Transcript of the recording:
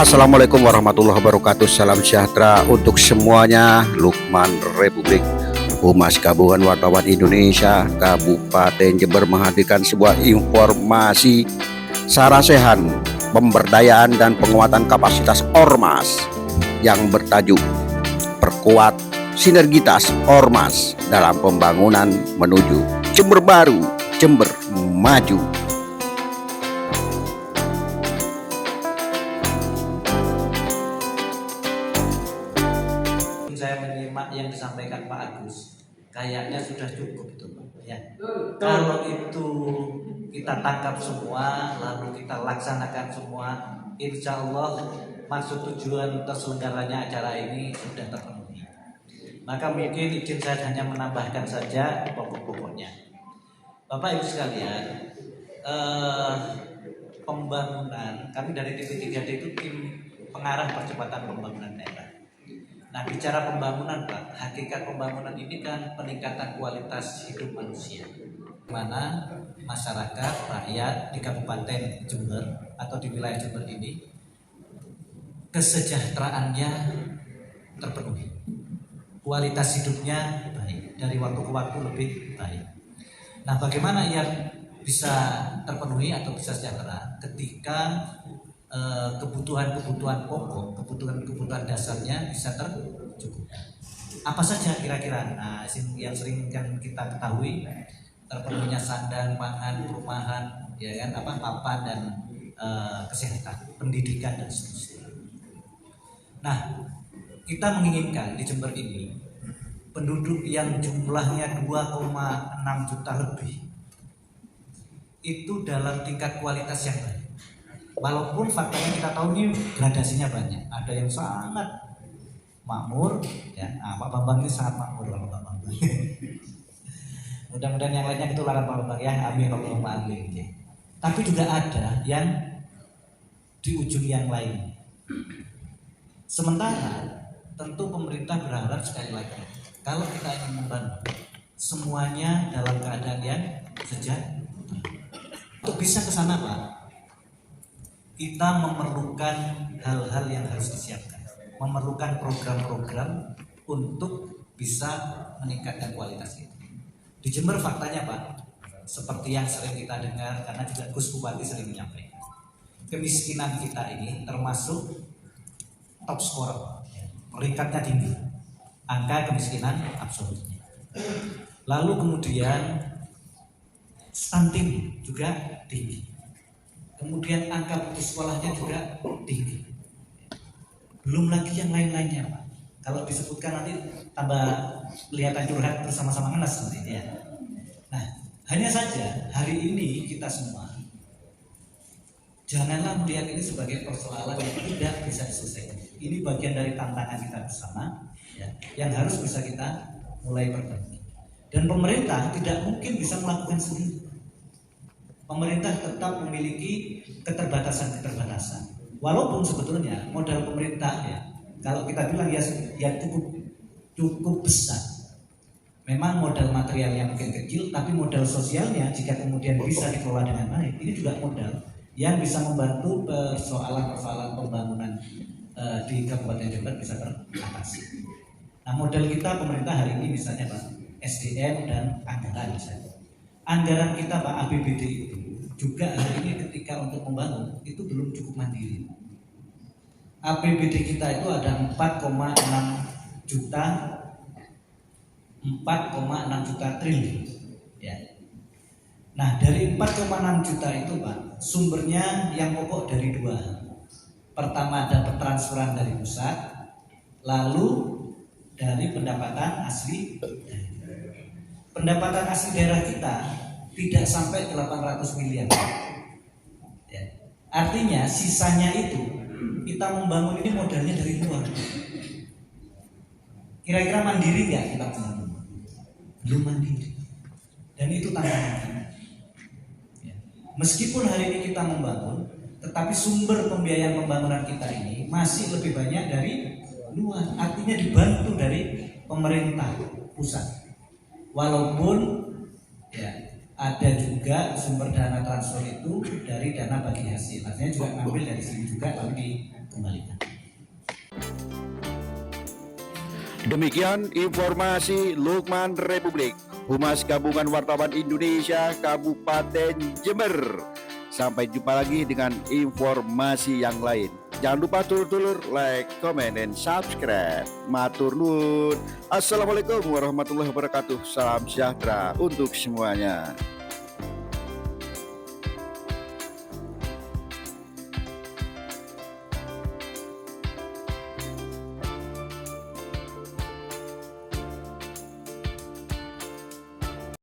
Assalamualaikum warahmatullahi wabarakatuh. Salam sejahtera untuk semuanya. Lukman Republik Humas Gabungan Wartawan Indonesia Kabupaten Jember menghadirkan sebuah informasi sarasehan pemberdayaan dan penguatan kapasitas Ormas yang bertajuk Perkuat Sinergitas Ormas dalam Pembangunan Menuju Jember Baru, Jember Maju. Saya menyimak yang disampaikan Pak Agus, kayaknya sudah cukup itu Pak. Ya. Kalau itu kita tangkap semua, lalu kita laksanakan semua, insya Allah maksud tujuan terselenggaranya acara ini sudah terpenuhi. Maka mungkin izin saya hanya menambahkan saja pokok-pokoknya. Bapak Ibu sekalian, pembangunan kami dari TV3D itu tim pengarah percepatan pembangunan daerah. Nah, bicara pembangunan Pak, hakikat pembangunan ini kan peningkatan kualitas hidup manusia, mana masyarakat, rakyat di Kabupaten Jember atau di wilayah Jember ini kesejahteraannya terpenuhi, kualitas hidupnya baik, dari waktu ke waktu lebih baik. Nah, bagaimana yang bisa terpenuhi atau bisa sejahtera ketika kebutuhan-kebutuhan pokok, kebutuhan-kebutuhan dasarnya bisa tercukupi. Apa saja kira-kira? Nah, yang sering kan kita ketahui terpenuhinya sandang, pangan, perumahan, ya kan, papan dan kesehatan, pendidikan dan seterusnya. Nah, kita menginginkan di Jember ini penduduk yang jumlahnya 2,6 juta lebih itu dalam tingkat kualitas yang baik. Walaupun faktanya kita tahu ini gradasinya banyak, ada yang sangat makmur, ya. Pak Bambang ini sangat makmur, Pak Bambang. Mudah-mudahan yang lainnya ketularan Pak Bambang ya, amin Allahumma amin. Tapi juga ada yang di ujung yang lain. Sementara tentu pemerintah berharap sekali lagi, kalau kita ingin membantu semuanya dalam keadaan yang sejahtera. Untuk bisa ke sana Pak, kita memerlukan hal-hal yang harus disiapkan, memerlukan program-program untuk bisa meningkatkan kualitas itu. Di Jember faktanya Pak, seperti yang sering kita dengar, karena juga Gus Bupati sering menyampaikan, kemiskinan kita ini termasuk top scorer, peringkatnya tinggi, angka kemiskinan absolutnya. Lalu kemudian stunting juga tinggi. Kemudian angka putus sekolahnya juga tinggi. Belum lagi yang lain-lainnya Pak. Kalau disebutkan nanti tambah kelihatan curhat bersama-sama ngenes nanti ya. Nah, hanya saja hari ini kita semua janganlah melihat ini sebagai persoalan yang tidak bisa diselesaikan. Ini bagian dari tantangan kita bersama ya, yang harus bisa kita mulai perbaiki. Dan pemerintah tidak mungkin bisa melakukan sendiri. Pemerintah tetap memiliki keterbatasan-keterbatasan. Walaupun sebetulnya modal pemerintah ya, kalau kita bilang ya cukup besar. Memang modal material yang mungkin kecil, tapi modal sosialnya jika kemudian bisa dikelola dengan baik, ini juga modal yang bisa membantu persoalan-persoalan pembangunan di Kabupaten Jember bisa teratasi. Nah, modal kita pemerintah hari ini misalnya Pak, SDM dan anggaran misalnya. Anggaran kita Pak APBD itu juga hari ini ketika untuk membangun itu belum cukup mandiri. APBD kita itu ada 4,6 juta triliun ya. Nah, dari 4,6 juta itu Pak, sumbernya yang pokok dari dua. Pertama ada transferan dari pusat, lalu dari pendapatan asli. Pendapatan asli daerah kita tidak sampai 800 miliar ya. Artinya sisanya itu kita membangun ini modalnya dari luar. Kira-kira mandiri nggak kita membangun? Belum mandiri. Dan itu tantangan kita ya. Meskipun hari ini kita membangun, tetapi sumber pembiayaan pembangunan kita ini masih lebih banyak dari luar. Artinya dibantu dari pemerintah pusat. Walaupun ya ada juga sumber dana transfer itu dari dana bagi hasil. Artinya juga ngambil dari sini juga lalu dikembalikan. Demikian informasi Lukman Republik, Humas Gabungan Wartawan Indonesia Kabupaten Jember. Sampai jumpa lagi dengan informasi yang lain. Jangan lupa dulur-dulur like, comment, dan subscribe. Matur nuwun. Assalamualaikum warahmatullahi wabarakatuh. Salam sejahtera untuk semuanya.